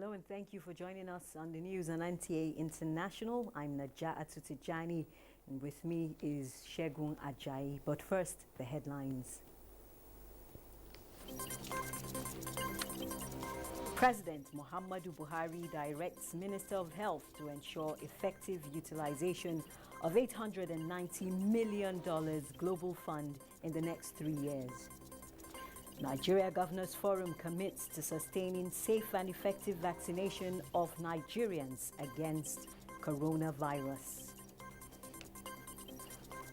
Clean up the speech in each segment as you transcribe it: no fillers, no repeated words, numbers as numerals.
Hello and thank you for joining us on the news on NTA International. I'm Naja'atu Tijani and with me is Shegun Ajayi. But first, the headlines. President MUHAMMADU Buhari directs Minister of Health to ensure effective utilization of $890 million global fund in the next 3 years. Nigeria Governors Forum commits to sustaining safe and effective vaccination of Nigerians against coronavirus.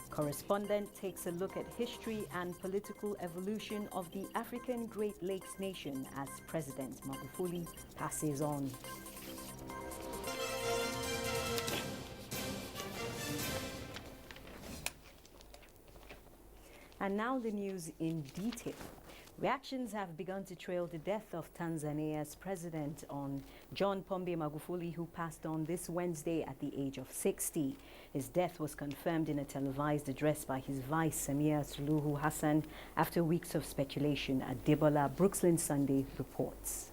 Correspondent takes a look at history and political evolution of the African Great Lakes nation as President Magufuli passes on. And now the news in detail. Reactions have begun to trail the death of Tanzania's president John Pombe Magufuli, who passed on this Wednesday at the age of 60. His death was confirmed in a televised address by his vice, Samia Suluhu Hassan, after weeks of speculation. Adebola Brooklyn Sunday reports.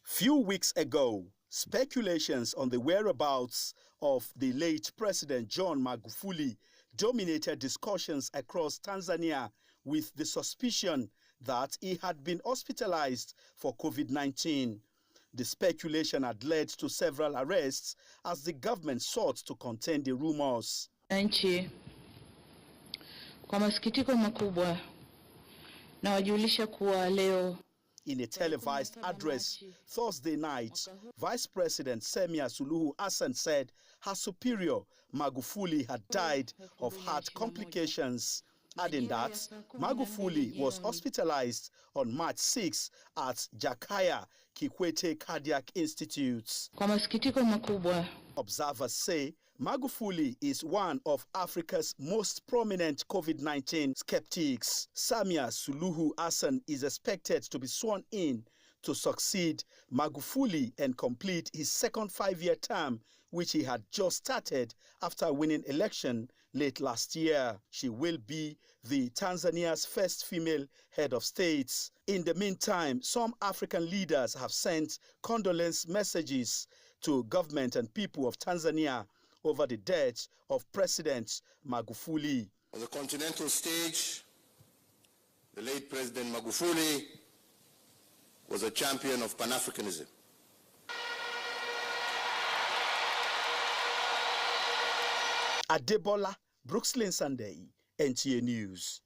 Few weeks ago, speculations on the whereabouts of the late President John Magufuli dominated discussions across Tanzania, with the suspicion that he had been hospitalized for COVID-19. The speculation had led to several arrests as the government sought to contain the rumors. Nchi, kwa masikitiko makubwa nawajulisha kuwa leo. In a televised address Thursday night, Vice President Samia Suluhu Hassan said her superior Magufuli had died of heart complications, adding that Magufuli was hospitalized on March 6 at Jakaya Kikwete Cardiac Institute. Kwa masikitiko makubwa, observers say Magufuli is one of Africa's most prominent COVID-19 skeptics. Samia Suluhu Hassan is expected to be sworn in to succeed Magufuli and complete his second 5-year term, which he had just started after winning election late last year. She will be the Tanzania's first female head of state. In the meantime, some African leaders have sent condolence messages to government and people of Tanzania over the death of President Magufuli. On the continental stage, the late President Magufuli was a champion of Pan-Africanism. Adebola Brooklyn Sunday, NTA News.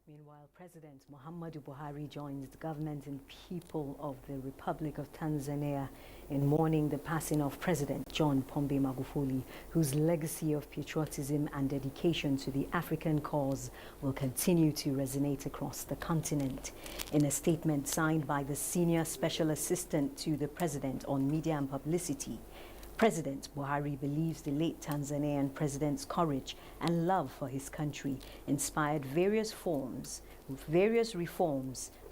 Meanwhile, President Muhammadu Buhari joins the government and people of the Republic of Tanzania in mourning the passing of President John Pombe Magufuli, whose legacy of patriotism and dedication to the African cause will continue to resonate across the continent. In a statement signed by the Senior Special Assistant to the President on Media and Publicity, President Buhari believes the late Tanzanian president's courage and love for his country inspired various reforms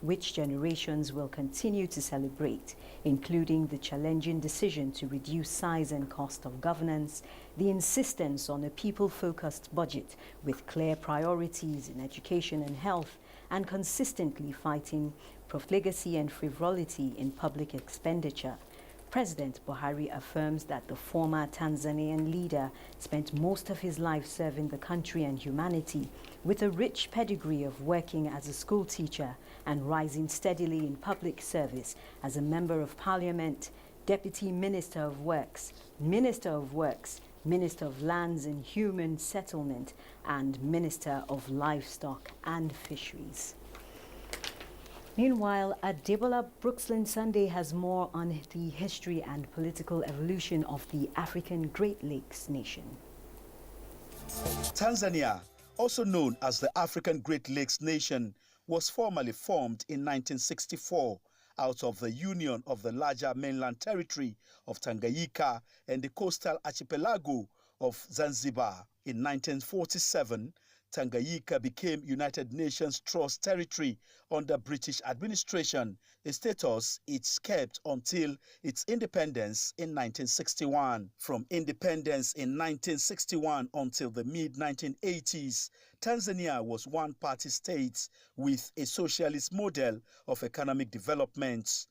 which generations will continue to celebrate, including the challenging decision to reduce size and cost of governance, the insistence on a people-focused budget with clear priorities in education and health, and consistently fighting profligacy and frivolity in public expenditure. President Buhari affirms that the former Tanzanian leader spent most of his life serving the country and humanity, with a rich pedigree of working as a school teacher and rising steadily in public service as a member of parliament, deputy minister of works, minister of lands and human settlement, and minister of livestock and fisheries. Meanwhile, Adebola Brooklyn Sunday has more on the history and political evolution of the African Great Lakes nation. Tanzania, also known as the African Great Lakes nation, was formally formed in 1964 out of the union of the larger mainland territory of Tanganyika and the coastal archipelago of Zanzibar. In 1947, Tanganyika became United Nations Trust territory under British administration, a status it kept until its independence in 1961. From independence in 1961 until the mid-1980s, Tanzania was one-party state with a socialist model of economic development.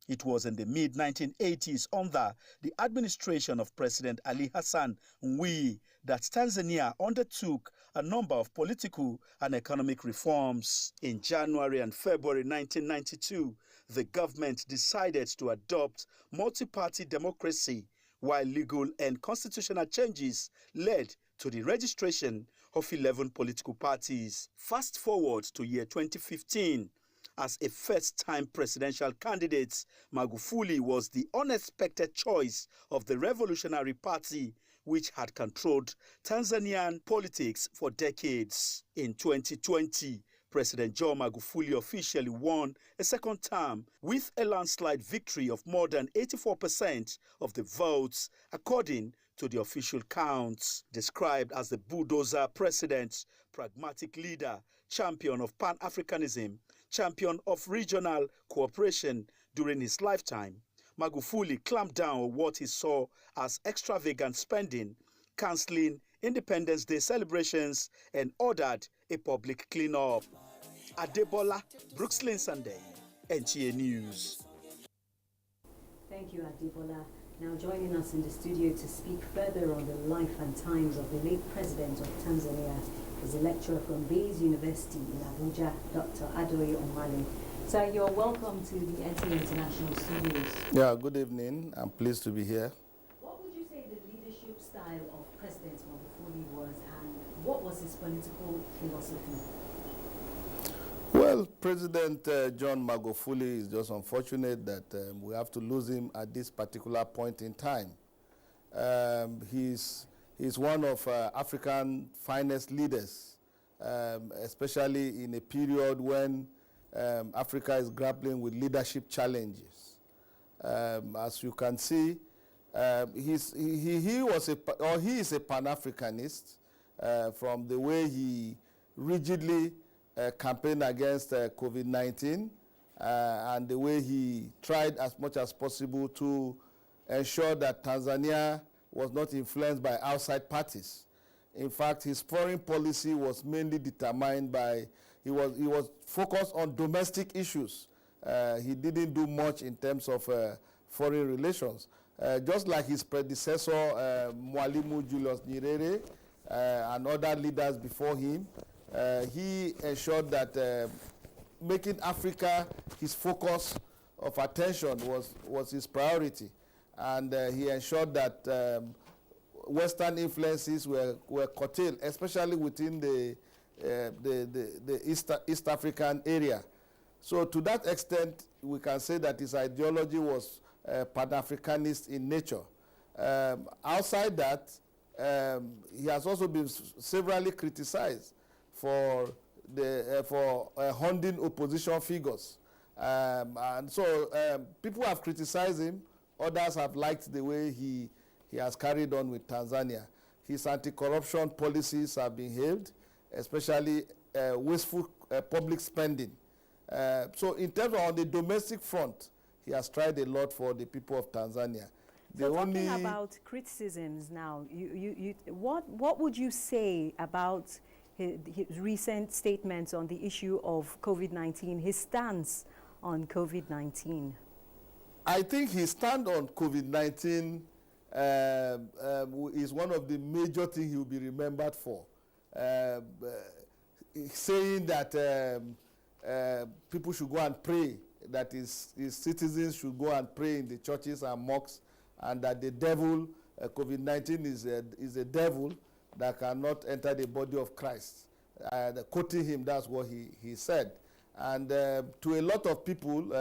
It was in the mid-1980s under the administration of President Ali Hassan Mwinyi that Tanzania undertook a number of political and economic reforms. In January and February 1992, the government decided to adopt multi-party democracy, while legal and constitutional changes led to the registration of 11 political parties. Fast forward to year 2015. As a first-time presidential candidate, Magufuli was the unexpected choice of the Revolutionary Party, which had controlled Tanzanian politics for decades. In 2020, President John Magufuli officially won a second term with a landslide victory of more than 84% of the votes, according to the official counts. Described as the bulldozer president, pragmatic leader, champion of Pan-Africanism, champion of regional cooperation during his lifetime, Magufuli clamped down on what he saw as extravagant spending, cancelling Independence Day celebrations, and ordered a public clean-up. Adebola, Brooklyn Sunday, NTA News. Thank you, Adebola. Now joining us in the studio to speak further on the life and times of the late president of Tanzania is a lecturer from Bayes University in Abuja, Dr. Adoye Omale. So you're welcome to the NTA International Studios. Yeah, good evening. I'm pleased to be here. What would you say the leadership style of President Magufuli was, and what was his political philosophy? Well, President John Magufuli is just unfortunate that we have to lose him at this particular point in time. He's one of African finest leaders, especially in a period when Africa is grappling with leadership challenges. As you can see, he is a Pan-Africanist from the way he rigidly campaigned against COVID-19 and the way he tried as much as possible to ensure that Tanzania was not influenced by outside parties. In fact, his foreign policy was mainly determined by, he was focused on domestic issues. He didn't do much in terms of foreign relations. Just like his predecessor, Mwalimu Julius Nyerere, and other leaders before him, he ensured that making Africa his focus of attention was his priority. And he ensured that Western influences were curtailed, especially within the East African area. So to that extent, we can say that his ideology was Pan-Africanist in nature. Outside that, he has also been severely criticized for hounding opposition figures. And so people have criticized him. Others have liked the way he has carried on with Tanzania. His anti-corruption policies have been hailed, especially wasteful public spending. So in terms of on the domestic front, he has tried a lot for the people of Tanzania. So talking about criticisms now, what would you say about his recent statements on the issue of COVID-19, his stance on COVID-19? I think his stand on COVID-19 is one of the major things he will be remembered for. Saying that people should go and pray, that his citizens should go and pray in the churches and mosques, and that the devil, COVID-19 is a devil that cannot enter the body of Christ. Quoting him, that's what he said. And to a lot of people,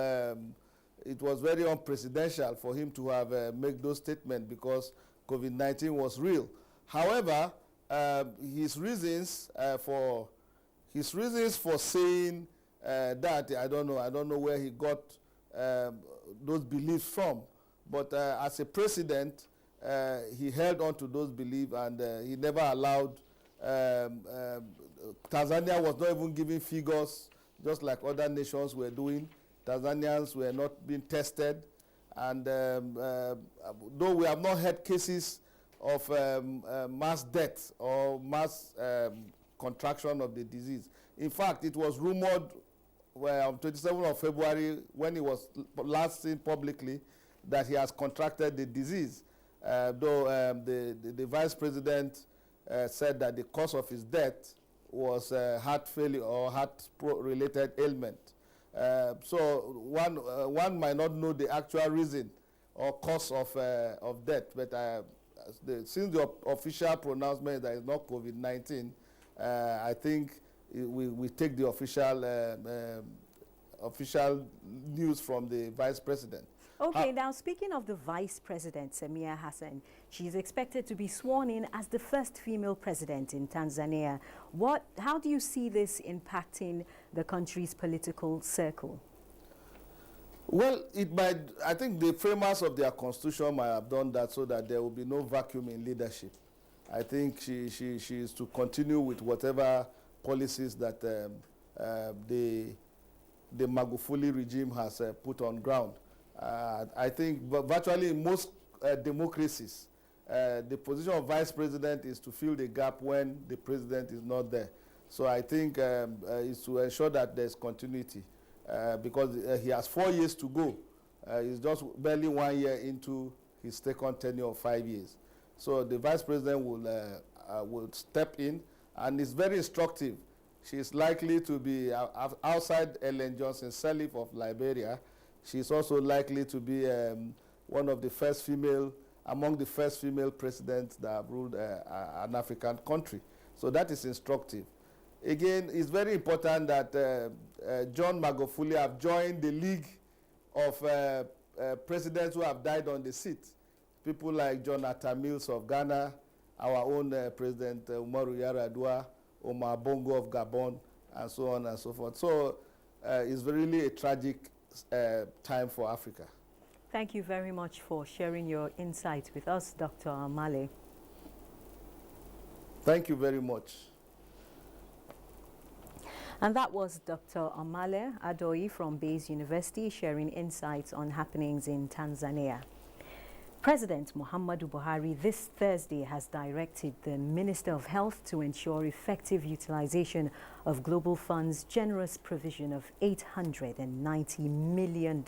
it was very unprecedented for him to have made those statements because COVID-19 was real. However, his reasons for saying that, I don't know where he got those beliefs from. But as a president, he held on to those beliefs, and he never allowed Tanzania was not even giving figures, just like other nations were doing. Tanzanians were not being tested. And though we have not had cases of mass death or mass contraction of the disease. In fact, it was rumored on 27th of February, when he was last seen publicly, that he has contracted the disease, though the vice president said that the cause of his death was heart failure or heart-related ailment. So one might not know the actual reason or cause of death, but since the official pronouncement that it's not COVID-19, I think we take the official news from the vice president. Okay, now speaking of the vice president, Samia Hassan, she's expected to be sworn in as the first female president in Tanzania. How do you see this impacting the country's political circle? Well, I think the framers of their constitution might have done that so that there will be no vacuum in leadership. I think she is to continue with whatever policies that the Magufuli regime has put on ground. I think virtually in most democracies, the position of vice president is to fill the gap when the president is not there. So I think it's to ensure that there's continuity because he has 4 years to go. He's just barely 1 year into his second tenure of 5 years. So the vice president will step in, and it's very instructive. She's likely to be outside Ellen Johnson Sirleaf of Liberia. She's also likely to be one of the first female, among the first female presidents that have ruled an African country. So that is instructive. Again, it's very important that John Magufuli have joined the league of presidents who have died on the seat. People like Jonathan Mills of Ghana, our own President Umaru Yar'Adua, Omar Bongo of Gabon, and so on and so forth. So it's really a tragic time for Africa. Thank you very much for sharing your insights with us, Dr. Amale. Thank you very much. And that was Dr. Amale Adoyi from Bayes University sharing insights on happenings in Tanzania. President Muhammadu Buhari this Thursday has directed the Minister of Health to ensure effective utilization of Global Fund's generous provision of $890 million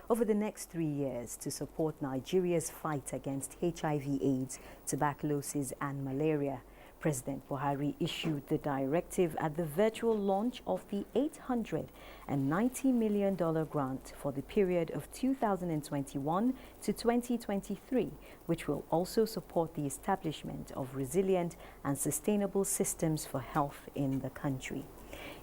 over the next 3 years to support Nigeria's fight against HIV/AIDS, tuberculosis and malaria. President Buhari issued the directive at the virtual launch of the $890 million grant for the period of 2021 to 2023, which will also support the establishment of resilient and sustainable systems for health in the country.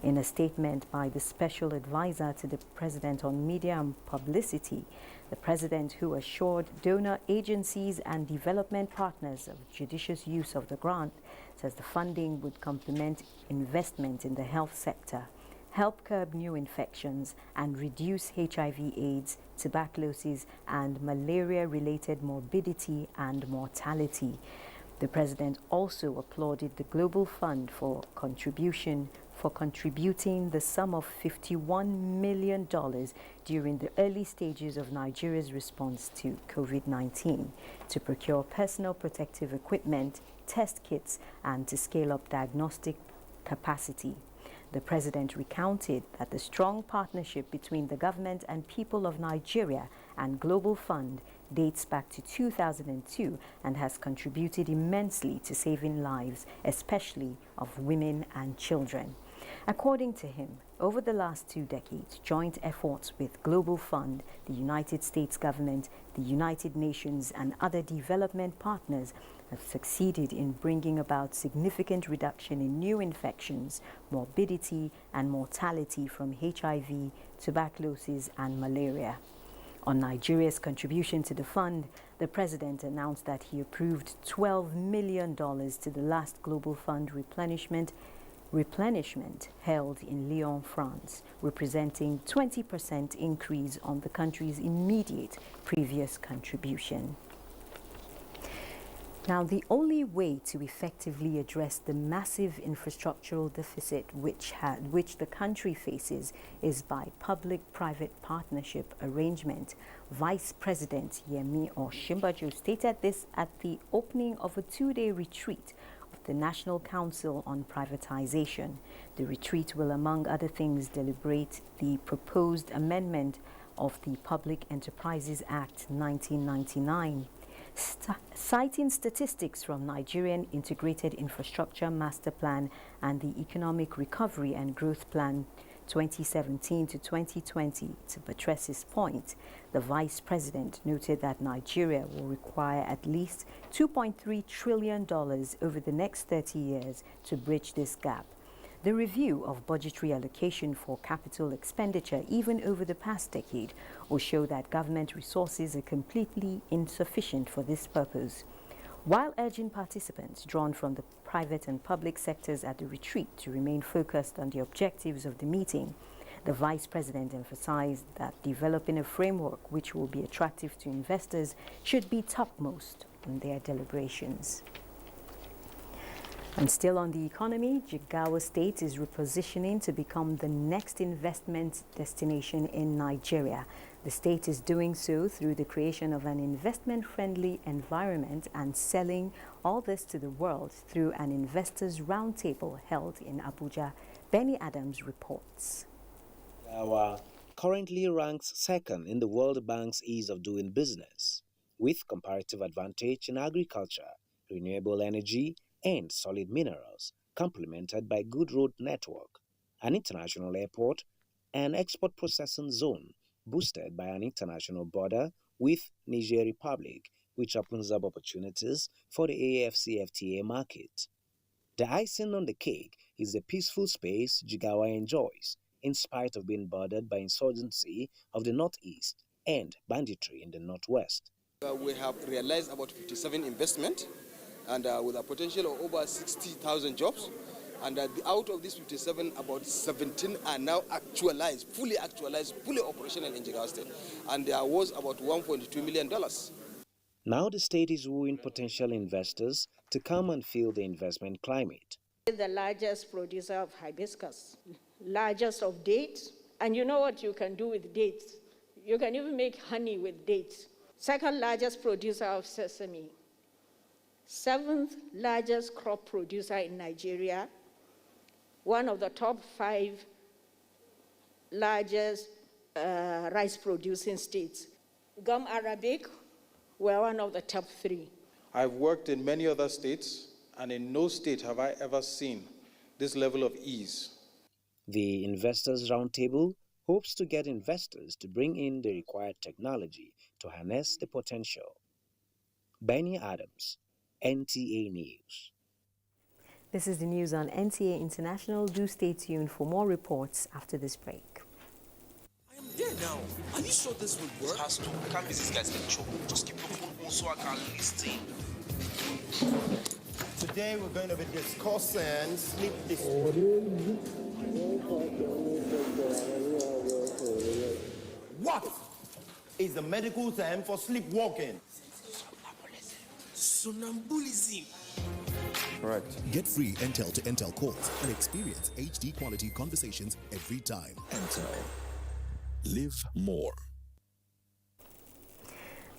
In a statement by the special advisor to the president on media and publicity, the president, who assured donor agencies and development partners of judicious use of the grant, says the funding would complement investment in the health sector, help curb new infections, and reduce HIV/AIDS, tuberculosis, and malaria-related morbidity and mortality. The president also applauded the Global Fund for contributing the sum of $51 million during the early stages of Nigeria's response to COVID-19 to procure personal protective equipment, test kits, and to scale up diagnostic capacity. The president recounted that the strong partnership between the government and people of Nigeria and Global Fund dates back to 2002 and has contributed immensely to saving lives, especially of women and children. According to him, over the last 2 decades, joint efforts with Global Fund, the United States government, the United Nations, and other development partners have succeeded in bringing about significant reduction in new infections, morbidity, and mortality from HIV, tuberculosis, and malaria. On Nigeria's contribution to the fund, the president announced that he approved $12 million to the last Global Fund replenishment held in Lyon, France, representing 20% increase on the country's immediate previous contribution. Now, the only way to effectively address the massive infrastructural deficit which the country faces is by public-private partnership arrangement. Vice President Yemi Osinbajo stated this at the opening of a two-day retreat of the National Council on Privatization. The retreat will, among other things, deliberate the proposed amendment of the Public Enterprises Act 1999. Citing statistics from Nigerian Integrated Infrastructure Master Plan and the Economic Recovery and Growth Plan 2017 to 2020 to buttress his point, the Vice President noted that Nigeria will require at least $2.3 trillion over the next 30 years to bridge this gap. The review of budgetary allocation for capital expenditure, even over the past decade, will show that government resources are completely insufficient for this purpose. While urging participants drawn from the private and public sectors at the retreat to remain focused on the objectives of the meeting, the Vice President emphasized that developing a framework which will be attractive to investors should be topmost in their deliberations. And still on the economy, Jigawa State is repositioning to become the next investment destination in Nigeria. The state is doing so through the creation of an investment-friendly environment and selling all this to the world through an investors' roundtable held in Abuja. Benny Adams reports. Jigawa currently ranks second in the World Bank's ease of doing business, with comparative advantage in agriculture, renewable energy, and solid minerals, complemented by good road network, an international airport, an export processing zone, boosted by an international border with Niger Republic, which opens up opportunities for the AFCFTA market. The icing on the cake is the peaceful space Jigawa enjoys, in spite of being bordered by insurgency of the northeast and banditry in the northwest. We have realized about 57 investment, and with a potential of over 60,000 jobs. And out of these 57, about 17 are now actualized, fully operational in Jigawa State. And there was about $1.2 million. Now the state is wooing potential investors to come and feel the investment climate. The largest producer of hibiscus, largest of dates. And you know what you can do with dates? You can even make honey with dates. Second largest producer of sesame. Seventh largest crop producer in Nigeria, one of the top 5 largest rice producing states. Gum Arabic, we're one of the top 3. I've worked in many other states, and in no state have I ever seen this level of ease. The Investors Roundtable hopes to get investors to bring in the required technology to harness the potential. Benny Adams, NTA News. This is the news on NTA International. Do stay tuned for more reports after this break. I am there now. Are you sure this will work? Pastor, I can't miss these guys in trouble. Just keep your phone on so I can listen. Today we're going to be discussing sleep disorder. What is the medical term for sleepwalking? Sonambulism. Correct. Get free Intel to Intel calls and experience HD quality conversations every time. Intel. Live more.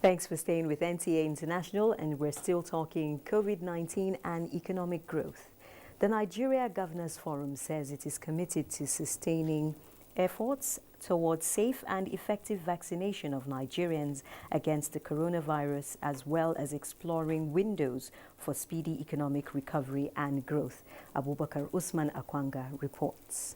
Thanks for staying with NTA International, and we're still talking COVID-19 and economic growth. The Nigeria Governors Forum says it is committed to sustaining efforts towards safe and effective vaccination of Nigerians against the coronavirus, as well as exploring windows for speedy economic recovery and growth. Abubakar Usman Akwanga reports.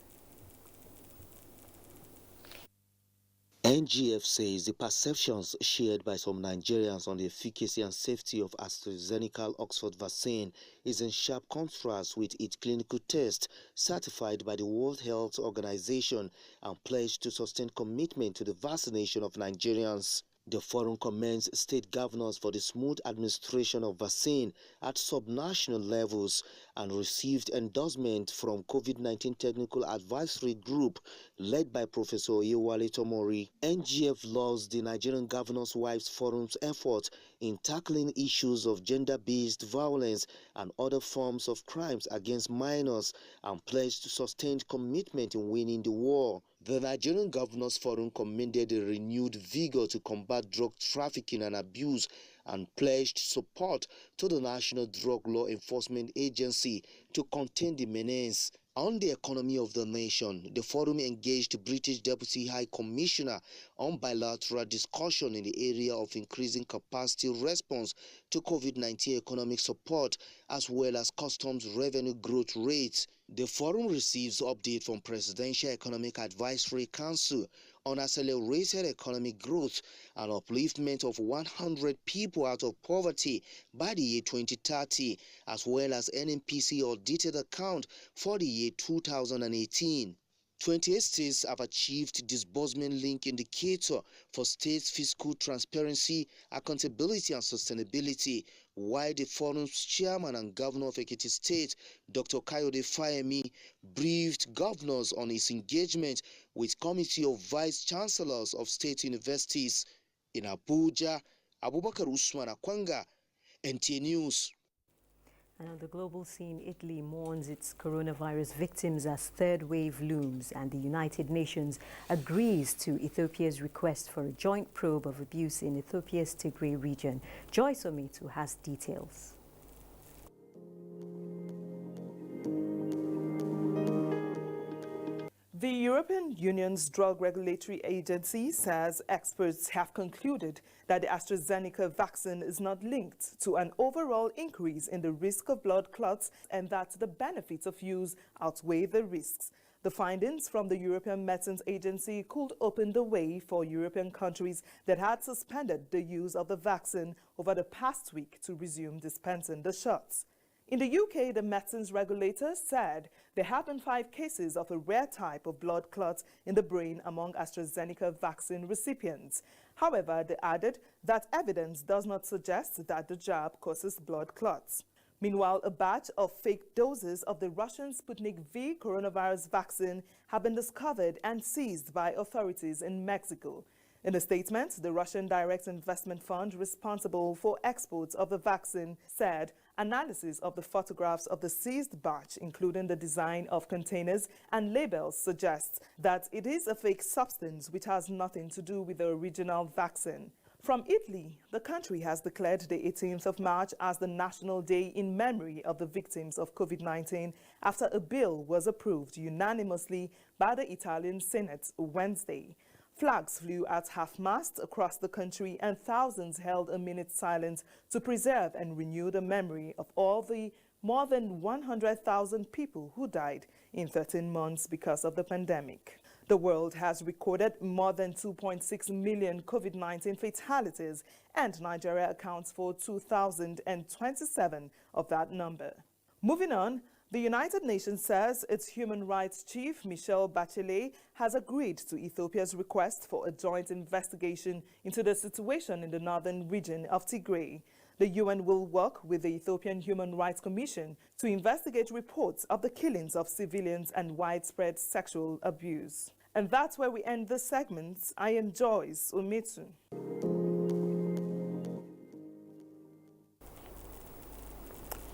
NGF says the perceptions shared by some Nigerians on the efficacy and safety of ASTRAZENECA Oxford vaccine is in sharp contrast with its clinical test certified by the World Health Organization and pledged to sustain commitment to the vaccination of Nigerians. The forum commends state governors for the smooth administration of vaccine at subnational levels and received endorsement from COVID-19 Technical Advisory Group led by Professor Oyewale Tomori. NGF lauds the Nigerian Governors' Wives Forum's effort in tackling issues of gender-based violence and other forms of crimes against minors and pledged sustained commitment in winning the war. The Nigerian Governors Forum commended a renewed vigor to combat drug trafficking and abuse and pledged support to the National Drug Law Enforcement Agency to contain the menace. On the economy of the nation, the forum engaged British Deputy High Commissioner on bilateral discussion in the area of increasing capacity response to COVID-19 economic support as well as customs revenue growth rates. The forum receives update from Presidential Economic Advisory Council on accelerated economic growth and upliftment of 100 people out of poverty by the year 2030, as well as NNPC audited account for the year 2018. 28 states have achieved disbursement link indicator for states' fiscal transparency, accountability and sustainability, while the forum's chairman and governor of Ekiti State, Dr. Kayode Fayemi, briefed governors on his engagement with Committee of Vice Chancellors of State Universities. In Abuja, Abubakar Usman Akwanga, NTA News. And on the global scene, Italy mourns its coronavirus victims as third wave looms, and the United Nations agrees to Ethiopia's request for a joint probe of abuse in Ethiopia's Tigray region. Joyce Ometu has details. The European Union's Drug Regulatory Agency says experts have concluded that the ASTRAZENECA vaccine is not linked to an overall increase in the risk of blood clots and that the benefits of use outweigh the risks. The findings from the European Medicines Agency could open the way for European countries that had suspended the use of the vaccine over the past week to resume dispensing the shots. In the UK, the medicines regulator said there have been 5 cases of a rare type of blood clot in the brain among AstraZeneca vaccine recipients. However, they added that evidence does not suggest that the jab causes blood clots. Meanwhile, a batch of fake doses of the Russian Sputnik V coronavirus vaccine have been discovered and seized by authorities in Mexico. In a statement, the Russian Direct Investment Fund responsible for exports of the vaccine said analysis of the photographs of the seized batch, including the design of containers and labels, suggests that it is a fake substance which has nothing to do with the original vaccine. From Italy, the country has declared the 18th of March as the National Day in memory of the victims of COVID-19 after a bill was approved unanimously by the Italian Senate Wednesday. Flags flew at half-mast across the country and thousands held a minute's silence to preserve and renew the memory of all the more than 100,000 people who died in 13 months because of the pandemic. The world has recorded more than 2.6 million COVID-19 fatalities, and Nigeria accounts for 2,027 of that number. Moving on, the United Nations says its Human Rights Chief, Michelle Bachelet, has agreed to Ethiopia's request for a joint investigation into the situation in the northern region of Tigray. The UN will work with the Ethiopian Human Rights Commission to investigate reports of the killings of civilians and widespread sexual abuse. And that's where we end this segment. I am Joyce Ometu.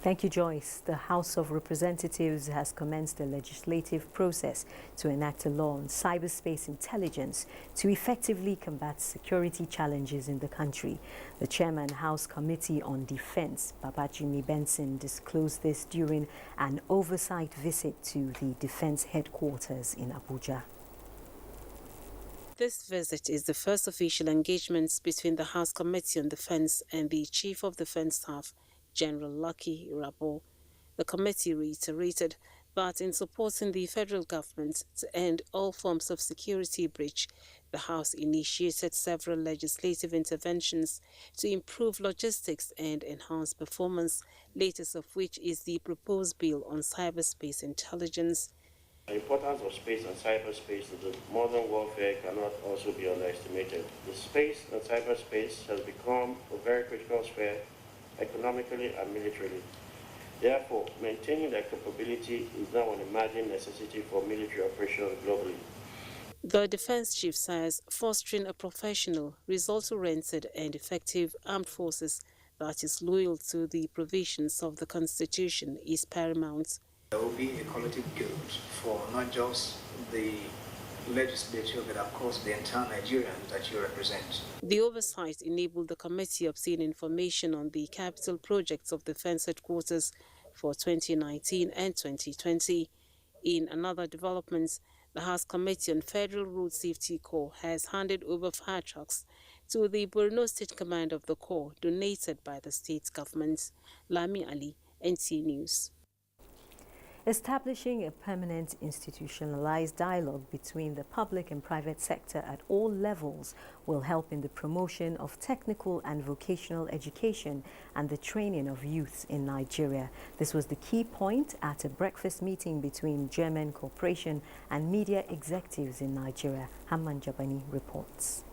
Thank you, Joyce. The House of Representatives has commenced a legislative process to enact a law on cyberspace intelligence to effectively combat security challenges in the country. The Chairman, House Committee on Defense, Babajimi Benson, disclosed this during an oversight visit to the Defense Headquarters in Abuja. This visit is the first official engagement between the House Committee on Defense and the Chief of Defense Staff, General Lucky Rabo. The committee reiterated that in supporting the federal government to end all forms of security breach, the House initiated several legislative interventions to improve logistics and enhance performance, latest of which is the proposed bill on cyberspace intelligence. The importance of space and cyberspace to the modern warfare cannot also be underestimated. The space and cyberspace has become a very critical sphere economically and militarily. Therefore, maintaining their capability is now an emerging necessity for military operations globally. The defense chief says fostering a professional, result-oriented and effective armed forces that is loyal to the provisions of the Constitution is paramount. There will be a collective good for not just the legislature, but of course the entire Nigerians that you represent. The oversight enabled the committee to obtain information on the capital projects of defense headquarters for 2019 and 2020. In another development, the House Committee on Federal Road Safety Corps has handed over fire trucks to the Borno State Command of the Corps, donated by the state government. Lami Ali, NTA News. Establishing a permanent institutionalized dialogue between the public and private sector at all levels will help in the promotion of technical and vocational education and the training of youths in Nigeria. This was the key point at a breakfast meeting between German corporation and media executives in Nigeria. Hamman Jabani reports.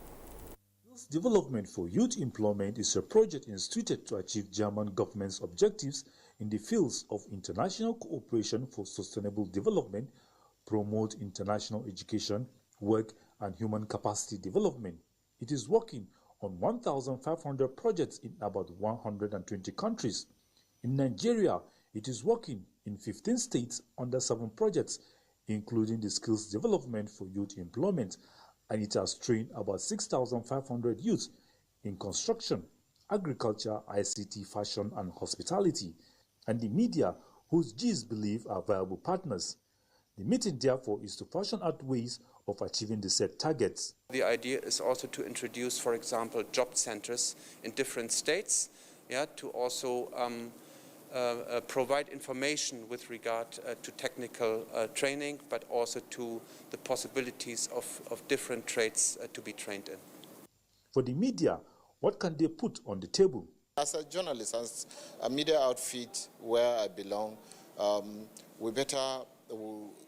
Youth Development for Youth Employment is a project instituted to achieve German government's objectives in the fields of international cooperation for sustainable development, promote international education, work and human capacity development. It is working on 1,500 projects in about 120 countries. In Nigeria, it is working in 15 states under 7 projects, including the skills development for youth employment, and it has trained about 6,500 youths in construction, agriculture, ICT, fashion and hospitality, and the media, whose Gs believe are viable partners. The meeting, therefore, is to fashion out ways of achieving the set targets. The idea is also to introduce, for example, job centers in different states, to also provide information with regard to technical training, but also to the possibilities of different trades to be trained in. For the media, what can they put on the table? As a journalist, as a media outfit where I belong, we better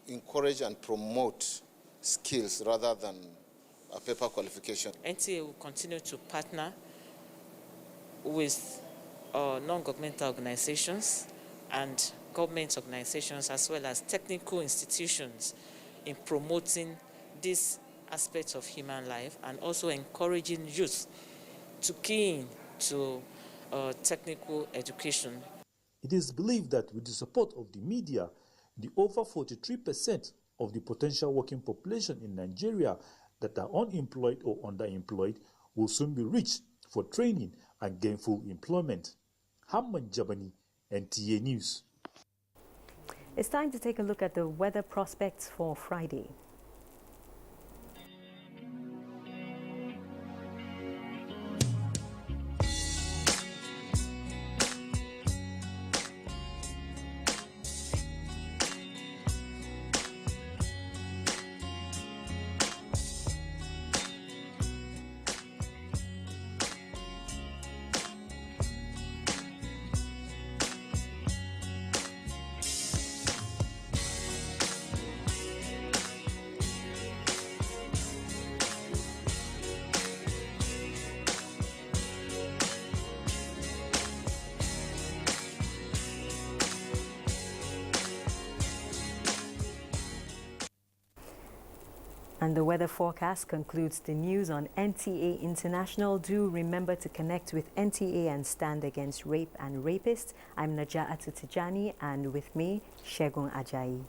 encourage and promote skills rather than a paper qualification. NTA will continue to partner with non-governmental organizations and government organizations as well as technical institutions in promoting this aspect of human life and also encouraging youth to key in to technical education. It is believed that with the support of the media, the over 43% of the potential working population in Nigeria that are unemployed or underemployed will soon be reached for training and gainful employment. Hamman Jabani, NTA News. It's time to take a look at the weather prospects for Friday. And the weather forecast concludes the news on NTA International. Do remember to connect with NTA and stand against rape and rapists. I'm Naja'atu Tijani, and with me, Shegun Ajayi.